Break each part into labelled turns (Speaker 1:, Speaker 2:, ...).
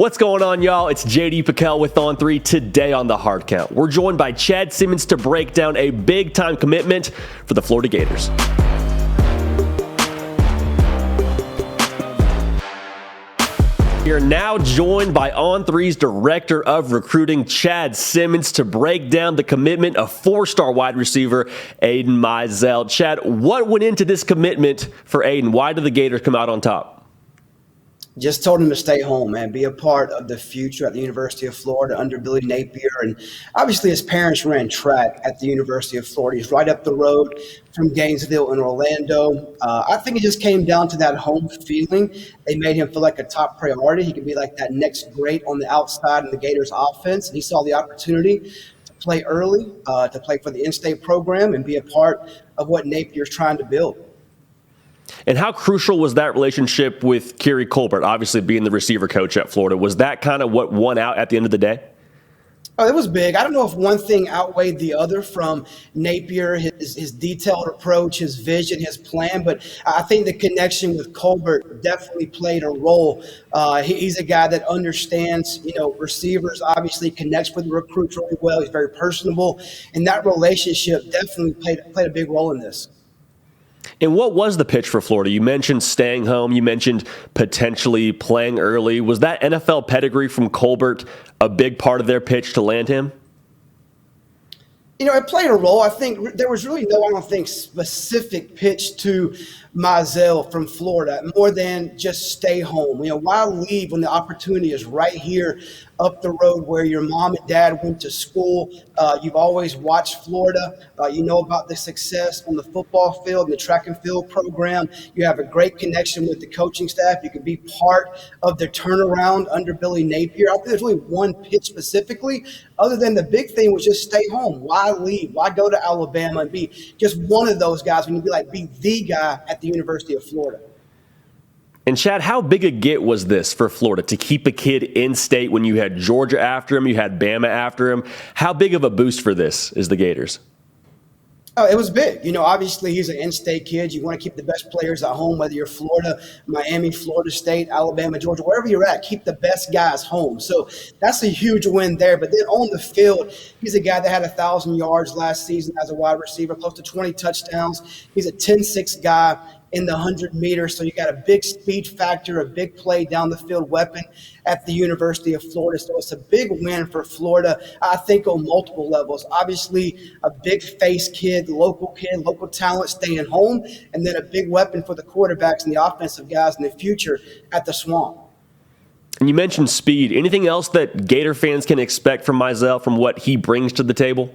Speaker 1: What's going on, y'all? It's JD PicKell with On 3. Today on the Hard Count, we're joined by Chad Simmons to break down a big-time commitment for the Florida Gators. We are now joined by On 3's Director of Recruiting, Chad Simmons, to break down the commitment of four-star wide receiver Aidan Mizell. Chad, what went into this commitment for Aiden? Why did the Gators come out on top?
Speaker 2: Just told him to stay home, man, be a part of the future at the University of Florida under Billy Napier. And obviously his parents ran track at the University of Florida. He's right up the road from Gainesville and Orlando. I think it just came down to that home feeling. They made him feel like a top priority. He could be like that next great on the outside in the Gators offense. And he saw the opportunity to play early, to play for the in-state program and be a part of what Napier's trying to build.
Speaker 1: And how crucial was that relationship with Kerry Colbert, obviously being the receiver coach at Florida? Was that kind of what won out at the end of the day?
Speaker 2: Oh, it was big. I don't know if one thing outweighed the other from Napier, his detailed approach, his vision, his plan, but I think the connection with Colbert definitely played a role. He's a guy that understands, receivers, obviously connects with the recruits really well. He's very personable, and that relationship definitely played a big role in this.
Speaker 1: And what was the pitch for Florida? You mentioned staying home. You mentioned potentially playing early. Was that NFL pedigree from Colbert a big part of their pitch to land him?
Speaker 2: It played a role. I think there was really no, specific pitch to Mizell from Florida, more than just stay home. Why leave when the opportunity is right here up the road where your mom and dad went to school? You've always watched Florida. You know about the success on the football field and the track and field program. You have a great connection with the coaching staff. You can be part of the turnaround under Billy Napier. I think there's really one pitch specifically, other than the big thing was just stay home. Why leave? Why go to Alabama and be just one of those guys when you be the guy at the University of Florida?
Speaker 1: And Chad, how big a get was this for Florida to keep a kid in state when you had Georgia after him, you had Bama after him? How big of a boost for this is the Gators?
Speaker 2: Oh, it was big. Obviously he's an in-state kid. You want to keep the best players at home, whether you're Florida, Miami, Florida State, Alabama, Georgia, wherever you're at, keep the best guys home. So that's a huge win there. But then on the field, he's a guy that had 1,000 yards last season as a wide receiver, close to 20 touchdowns. He's a 10-6 guy in the 100 meters. So you got a big speed factor, a big play down the field weapon at the University of Florida. So it's a big win for Florida, I think, on multiple levels. Obviously, a big face kid, local talent staying home, and then a big weapon for the quarterbacks and the offensive guys in the future at the Swamp.
Speaker 1: And you mentioned speed. Anything else that Gator fans can expect from Mizell, from what he brings to the table?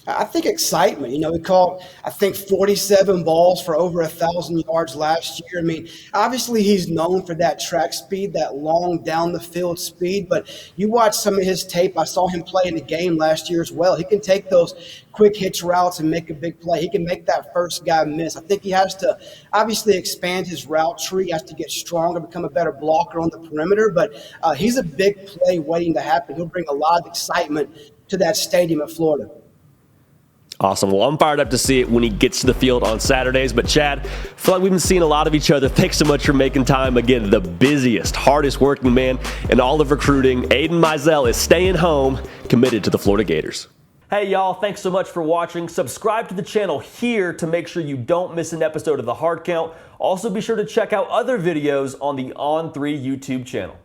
Speaker 2: I think excitement. He caught, 47 balls for over 1,000 yards last year. Obviously he's known for that track speed, that long down the field speed, but you watch some of his tape. I saw him play in the game last year as well. He can take those quick hitch routes and make a big play. He can make that first guy miss. I think he has to obviously expand his route tree. He has to get stronger, become a better blocker on the perimeter, but he's a big play waiting to happen. He'll bring a lot of excitement to that stadium at Florida.
Speaker 1: Awesome. Well, I'm fired up to see it when he gets to the field on Saturdays. But Chad, I feel like we've been seeing a lot of each other. Thanks so much for making time. Again, the busiest, hardest working man in all of recruiting. Aidan Mizell is staying home, committed to the Florida Gators. Hey, y'all. Thanks so much for watching. Subscribe to the channel here to make sure you don't miss an episode of The Hard Count. Also, be sure to check out other videos on the On3 YouTube channel.